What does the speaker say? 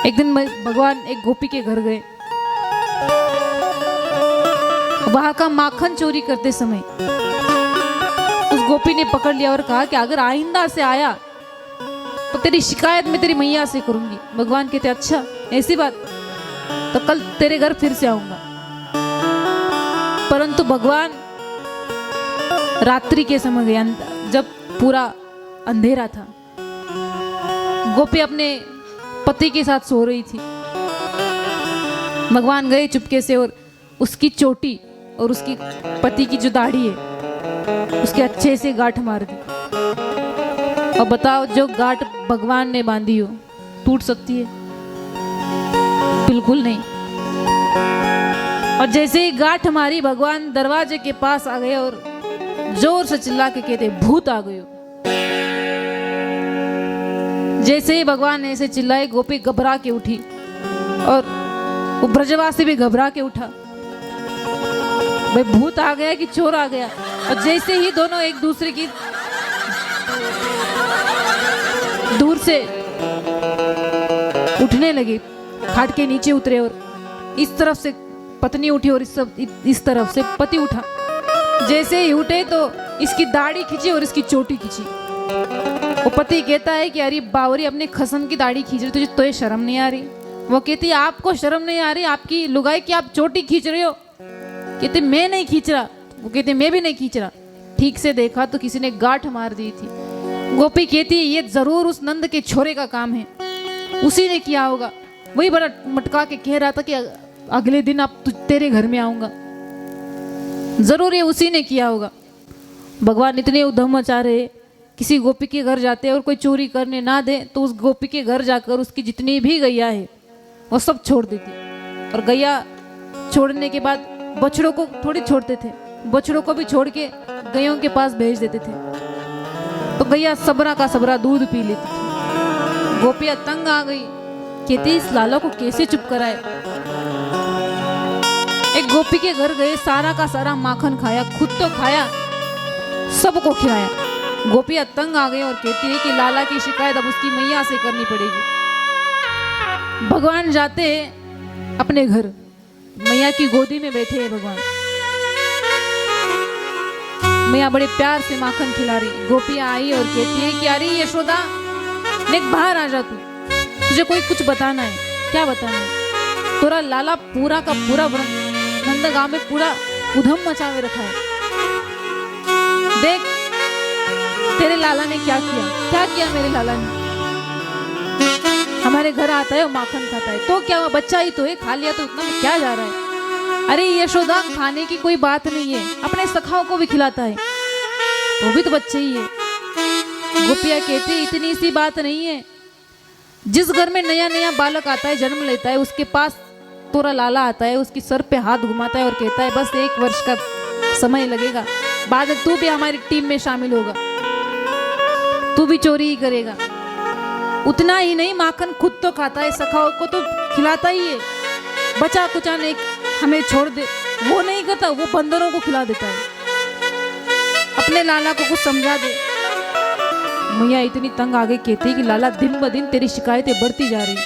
एक दिन भगवान एक गोपी के घर गए। वहां का माखन चोरी करते समय उस गोपी ने पकड़ लिया और कहा कि अगर आइंदा से आया तो तेरी शिकायत मैं तेरी मैया से करूंगी। भगवान कहते अच्छा ऐसी बात, तो कल तेरे घर फिर से आऊंगा। परंतु भगवान रात्रि के समय गया, जब पूरा अंधेरा था। गोपी अपने पति के साथ सो रही थी। भगवान गए चुपके से और उसकी चोटी और उसकी पति की जो दाढ़ी है उसके अच्छे से गांठ मार दी। और बताओ जो गांठ भगवान ने बांधी हो टूट सकती है? बिल्कुल नहीं। और जैसे ही गांठ मारी भगवान दरवाजे के पास आ गए और जोर से चिल्ला के कहते भूत आ गए। जैसे ही भगवान ने ऐसे चिल्लाए गोपी घबरा के उठी और वो ब्रजवासी भी घबरा के उठा। भाई भूत आ गया कि चोर आ गया? और जैसे ही दोनों एक दूसरे की दूर से उठने लगे, खाट के नीचे उतरे और इस तरफ से पत्नी उठी और इस तरफ से पति उठा। जैसे ही उठे तो इसकी दाढ़ी खींची और इसकी चोटी खींची। वो पति कहता है कि अरे बावरी अपने खसम की दाढ़ी खींच रही, तुझे तो ये शर्म नहीं आ रही? वो कहती है आपको शर्म नहीं आ रही? आपकी लुगाई की आप चोटी खींच रहे हो। कहते मैं नहीं खींच रहा। वो कहते मैं भी नहीं खींच रहा। ठीक से देखा तो किसी ने गांठ मार दी थी। गोपी कहती है ये जरूर उस नंद के छोरे का काम है, उसी ने किया होगा। वही बड़ा मटका के कह रहा था कि अगले दिन अब तेरे घर में आऊंगा, जरूर ये उसी ने किया होगा। भगवान इतने उधम मचा रहे, किसी गोपी के घर जाते और कोई चोरी करने ना दे तो उस गोपी के घर जाकर उसकी जितनी भी गैया है वो सब छोड़ देती। और गैया छोड़ने के बाद बछड़ों को थोड़ी छोड़ते थे, बछड़ों को भी छोड़ के गैयों के पास भेज देते थे। तो गैया सबरा का सबरा दूध पी लेती थी। गोपिया तंग आ गई, कहती इस लाला को कैसे चुप कराए। एक गोपी के घर गए, सारा का सारा माखन खाया, खुद तो खाया, सबको खिलाया। गोपिया तंग आ गई और कहती है कि लाला की शिकायत अब उसकी मैया से करनी पड़ेगी। भगवान जाते अपने घर, मैया की गोदी में बैठे हैं भगवान। मैया बड़े प्यार से माखन खिला रही। गोपियां आई और कहती है कि अरे यशोदा नेक बाहर आ जा, तू तुझे कोई कुछ बताना है। क्या बताना है? तोरा लाला पूरा का पूरा नंद गांव में पूरा उधम मचावे रखा है। देख तेरे लाला ने क्या किया, क्या किया मेरे लाला ने। हमारे घर आता है और माखन खाता है, तो क्या हुआ? बच्चा ही तो है, खा लिया तो उतना में क्या जा रहा है? अरे यशोदा खाने की कोई बात नहीं है, अपने सखाओं को भी खिलाता है, वो भी तो बच्चे ही है। गोपिया कहती इतनी सी बात नहीं है। जिस घर में नया नया बालक आता है, जन्म लेता है, उसके पास तोरा लाला आता है, उसकी सर पे हाथ घुमाता है और कहता है बस 1 वर्ष का समय लगेगा, बाद में तू भी हमारी टीम में शामिल होगा, तू भी चोरी ही करेगा। उतना ही नहीं, माखन खुद तो खाता है, सखाओं को तो खिलाता ही है। बचा कुचा नहीं हमें छोड़ दे, वो नहीं करता, वो बंदरों को खिला देता है। अपने लाला को कुछ समझा दे। मैया इतनी तंग आ गई, कहती कि लाला दिन ब दिन तेरी शिकायतें बढ़ती जा रही।